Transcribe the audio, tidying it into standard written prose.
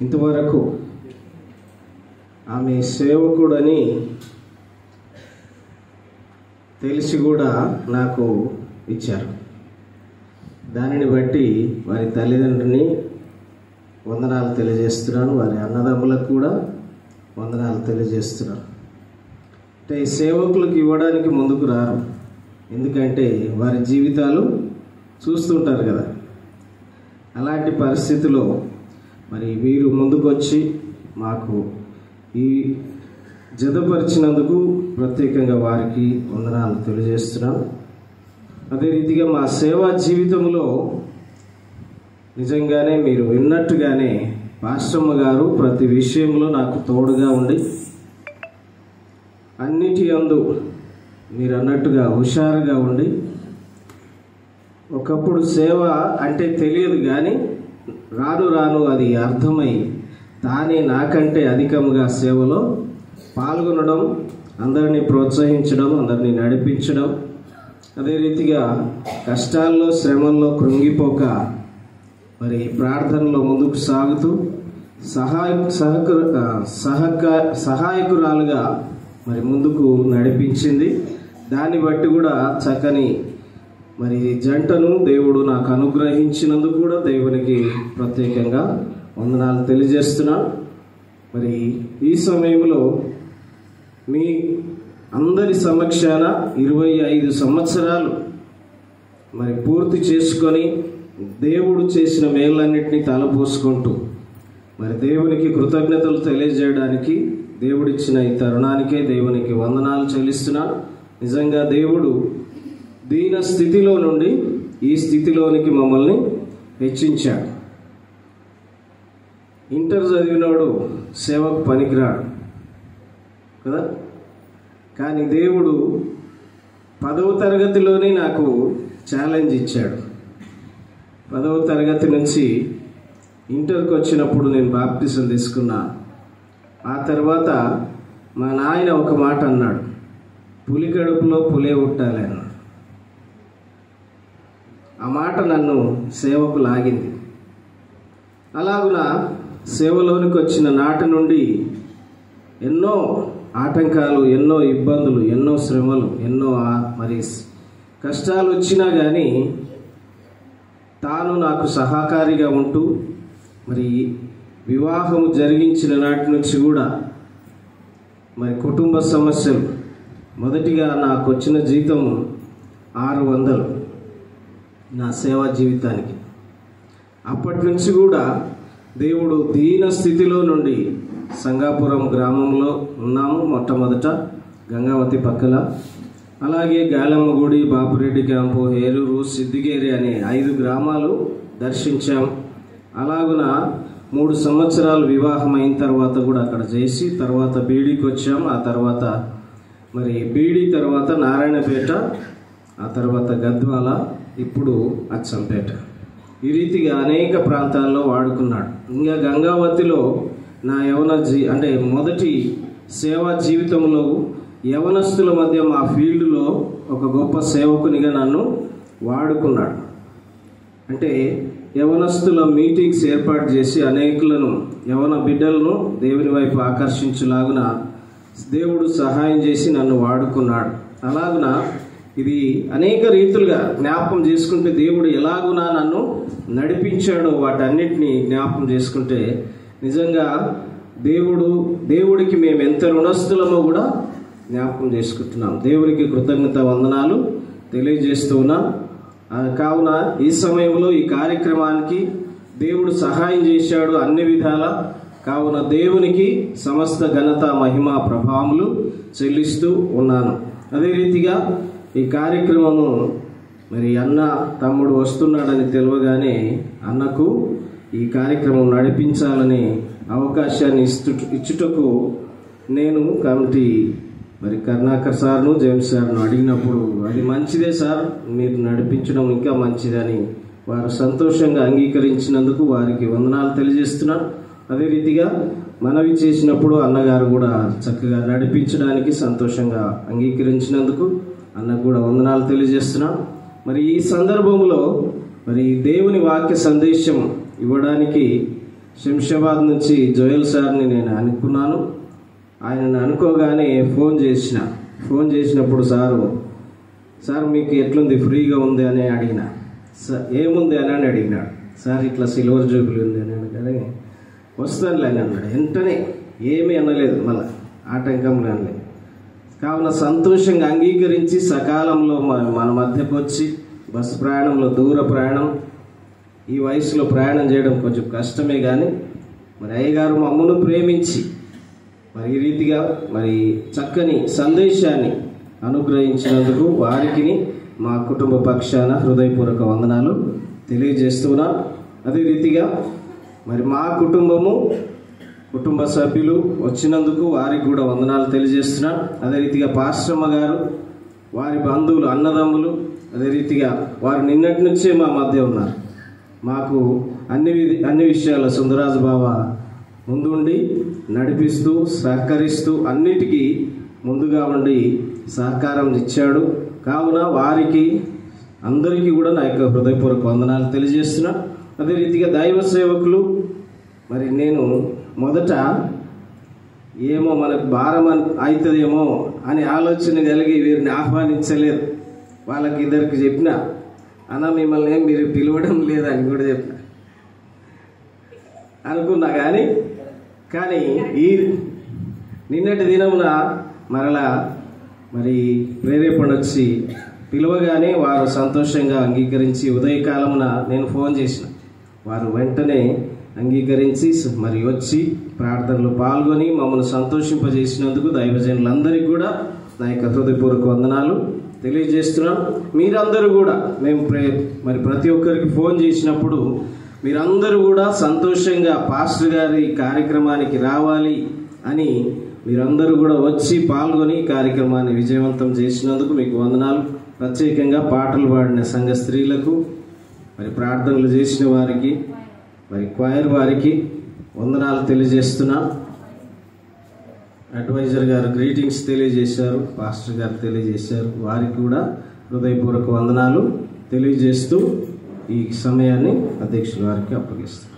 ఇంతవరకు ఆమె సేవకుడని తెలిసి కూడా నాకు ఇచ్చారు. దానిని బట్టి వారి తల్లిదండ్రుని వందనాలు తెలియజేస్తున్నాను. వారి అన్నదమ్ములకు కూడా వందనాలు తెలియజేస్తున్నాను. అంటే సేవకులకు ఇవ్వడానికి ముందుకు రారు, ఎందుకంటే వారి జీవితాలు చూస్తుంటారు కదా. అలాంటి పరిస్థితిలో మరి వీరు ముందుకొచ్చి మాకు ఈ జతపరిచినందుకు ప్రత్యేకంగా వారికి వందనాలు తెలియజేస్తున్నాను. అదే రీతిగా మా సేవా జీవితంలో నిజంగానే మీరు విన్నట్టుగానే పాస్టమ్మ గారు ప్రతి విషయంలో నాకు తోడుగా ఉండి అన్నిటి యందు మీరు అన్నట్టుగా హుషారుగా ఉండి, ఒకప్పుడు సేవ అంటే తెలియదు కానీ రాను రాను అది అర్థమై తానే నాకంటే అధికంగా సేవలో పాల్గొనడం, అందరినీ ప్రోత్సహించడం, అందరినీ నడిపించడం, అదే రీతిగా కష్టాల్లో శ్రమల్లో కృంగిపోక మరి ప్రార్థనలో ముందుకు సాగుతూ సహాయకురాలుగా మరి ముందుకు నడిపించింది. దాన్ని బట్టి కూడా చక్కని మరి జంటను దేవుడు నాకు అనుగ్రహించినందుకు కూడా దేవునికి ప్రత్యేకంగా వందనాలు తెలియజేస్తున్నాను. మరి ఈ సమయంలో మీ అందరి సమక్షాన 25 సంవత్సరాలు మరి పూర్తి చేసుకొని దేవుడు చేసిన మేళ్ళన్నింటినీ తలపోసుకుంటూ మరి దేవునికి కృతజ్ఞతలు తెలియజేయడానికి దేవుడిచ్చిన ఈ తరుణానికే దేవునికి వందనాలు చెల్లిస్తున్నాను. నిజంగా దేవుడు దీన స్థితిలో నుండి ఈ స్థితిలోనికి మమ్మల్ని హెచ్చించాడు. ఇంటర్ చదివినోడు సేవకు పనికిరాడు కదా, కానీ దేవుడు 10వ తరగతిలోనే నాకు ఛాలెంజ్ ఇచ్చాడు. 10వ తరగతి నుంచి ఇంటర్కి వచ్చినప్పుడు నేను బాప్టిజం తీసుకున్నా. ఆ తర్వాత మా నాయన ఒక మాట అన్నాడు, పులి కడుపులో పులే ఉట్టాలి అన్నాడు. ఆ మాట నన్ను సేవకు లాగింది. అలాగున సేవలోనికి వచ్చిన నాటి నుండి ఎన్నో ఆటంకాలు, ఎన్నో ఇబ్బందులు, ఎన్నో శ్రమలు, ఎన్నో మరి కష్టాలు వచ్చినా కానీ తాను నాకు సహకారిగా ఉంటూ మరి వివాహము జరిగించిన నాటి నుంచి కూడా మరి కుటుంబ సమస్యలు, మొదటిగా నాకు వచ్చిన జీతం 600 నా సేవా జీవితానికి. అప్పటి నుంచి కూడా దేవుడు దీన స్థితిలో నుండి సంగాపురం గ్రామంలో ఉన్నాము. మొట్టమొదట గంగావతి పక్కల, అలాగే గాలమ్మ గుడి, బాపురెడ్డి క్యాంపు, ఏలూరు, సిద్దిగేరి అనే 5 గ్రామాలు దర్శించాం. అలాగున 3 సంవత్సరాలు వివాహం అయిన తర్వాత కూడా అక్కడ చేసి తర్వాత బీడీకి వచ్చాం. ఆ తర్వాత మరి బీడీ తర్వాత నారాయణపేట, ఆ తర్వాత గద్వాల, ఇప్పుడు అచ్చంపేట. ఈ రీతిగా అనేక ప్రాంతాల్లో వాడుకున్నాడు. ఇంకా గంగావతిలో నా అంటే మొదటి సేవా జీవితంలో యవనస్తుల మధ్య మా ఫీల్డ్లో ఒక గొప్ప సేవకునిగా నన్ను వాడుకున్నాడు. అంటే యవనస్తుల మీటింగ్స్ ఏర్పాటు చేసి అనేకులను, యవన బిడ్డలను దేవుని వైపు ఆకర్షించులాగున దేవుడు సహాయం చేసి నన్ను వాడుకున్నాడు. అలాగున ఇది అనేక రీతులుగా జ్ఞాపకం చేసుకుంటే దేవుడు ఎలాగునా నన్ను నడిపించాడో వాటన్నిటినీ జ్ఞాపకం చేసుకుంటే నిజంగా దేవుడికి మేము ఎంత రుణస్థులమో కూడా జ్ఞాపకం చేసుకుంటున్నాం. దేవునికి కృతజ్ఞత వందనాలు తెలియజేస్తూ ఉన్నాం. కావున ఈ సమయంలో ఈ కార్యక్రమానికి దేవుడు సహాయం చేశాడు అన్ని విధాల. కావున దేవునికి సమస్త ఘనత, మహిమ, ప్రభావములు చెల్లిస్తూ ఉన్నాను. అదే రీతిగా ఈ కార్యక్రమము మరి అన్న తమ్ముడు వస్తున్నాడని తెలియగానే అన్నకు ఈ కార్యక్రమం నడిపించాలని అవకాశాన్ని ఇచ్చుటకు నేను కమిటీ మరి కరుణాకర్ సార్ను, జేమ్స్ సార్ను అడిగినప్పుడు అది మంచిదే సార్, మీరు నడిపించడం ఇంకా మంచిదని వారు సంతోషంగా అంగీకరించినందుకు వారికి వందనాలు తెలియజేస్తున్నాను. అదే రీతిగా మనవి చేసినప్పుడు అన్నగారు కూడా చక్కగా నడిపించడానికి సంతోషంగా అంగీకరించినందుకు అన్నకు కూడా వందనాలు తెలియజేస్తున్నాను. మరి ఈ సందర్భంలో మరి దేవుని వాక్య సందేశం ఇవ్వడానికి శంషాబాద్ నుంచి జోయల్ సార్ని నేను అనుకున్నాను. ఆయనను అనుకోగానే ఫోన్ చేసినప్పుడు సార్ మీకు ఎట్లుంది, ఫ్రీగా ఉంది అని అడిగిన. ఏముంది అని అడిగినాడు. సార్ ఇట్లా సిల్వర్ జూబిలీ ఉంది అని అనగానే వస్తానులే అని అన్నాడు. వెంటనే ఏమీ అనలేదు, మళ్ళీ ఆటంకం అనలేదు. కావున సంతోషంగా అంగీకరించి సకాలంలో మన మధ్యకు వచ్చి బస్సు ప్రయాణంలో, దూర ప్రయాణం, ఈ వయసులో ప్రయాణం చేయడం కొంచెం కష్టమే, కానీ మరి అయ్యగారు మమ్మల్ని ప్రేమించి మరి ఈ రీతిగా మరి చక్కని సందేశాన్ని అనుగ్రహించినందుకు వారికి మా కుటుంబ పక్షాన హృదయపూర్వక వందనాలు తెలియజేస్తున్నా. అదే రీతిగా మరి మా కుటుంబ సభ్యులు వచ్చినందుకు వారికి కూడా వందనాలు తెలియజేస్తున్నా. అదే రీతిగా పాస్టమ్మ గారు, వారి బంధువులు, అన్నదమ్ములు, అదే రీతిగా వారు నిన్నటి నుంచే మా మధ్య ఉన్నారు. మాకు అన్ని విషయాల్లో సుందరాజు బావ ముందుండి నడిపిస్తూ, సహకరిస్తూ, అన్నిటికీ ముందుగా ఉండి సహకారం ఇచ్చాడు. కావున వారికి అందరికీ కూడా నా యొక్క హృదయపూర్వక వందనాలు తెలియజేస్తున్నా. అదే రీతిగా దైవ సేవకులు, మరి నేను మొదట ఏమో మనకు భారం అవుతుందేమో అని ఆలోచన కలిగి వీరిని ఆహ్వానించలేదు. వాళ్ళకి ఇద్దరికి చెప్పిన, అన్న మిమ్మల్ని ఏం మీరు పిలవడం లేదని కూడా చెప్పిన అనుకున్నా. కానీ ఈ నిన్నటి దినమున మరలా మరి ప్రేరేపణ వచ్చి పిలవగానే వారు సంతోషంగా అంగీకరించి ఉదయకాలమున నేను ఫోన్ చేసిన, వారు వెంటనే అంగీకరించి మరి వచ్చి ప్రార్థనలో పాల్గొని మమ్మల్ని సంతోషింపజేసినందుకు దైవజనులందరికీ కూడా నా యొక్క హృదయపూర్వక వందనాలు తెలియజేస్తున్నాం. మీరందరూ కూడా మేము మరి ప్రతి ఒక్కరికి ఫోన్ చేసినప్పుడు మీరందరూ కూడా సంతోషంగా పాస్టర్ గారి కార్యక్రమానికి రావాలి అని మీరందరూ కూడా వచ్చి పాల్గొని కార్యక్రమాన్ని విజయవంతం చేసినందుకు మీకు వందనాలు. ప్రత్యేకంగా పాటలు పాడిన సంఘ స్త్రీలకు, మరి ప్రార్థనలు చేసిన వారికి, మరి క్వైర్ వారికి వందనాలు తెలియజేస్తున్నా. అడ్వైజర్ గారు గ్రీటింగ్స్ తెలియజేశారు, పాస్టర్ గారు తెలియజేశారు. వారికి కూడా హృదయపూర్వక వందనాలు తెలియజేస్తూ ఈ సమయాన్ని అధ్యక్షుల వారికి అప్పగిస్తాను.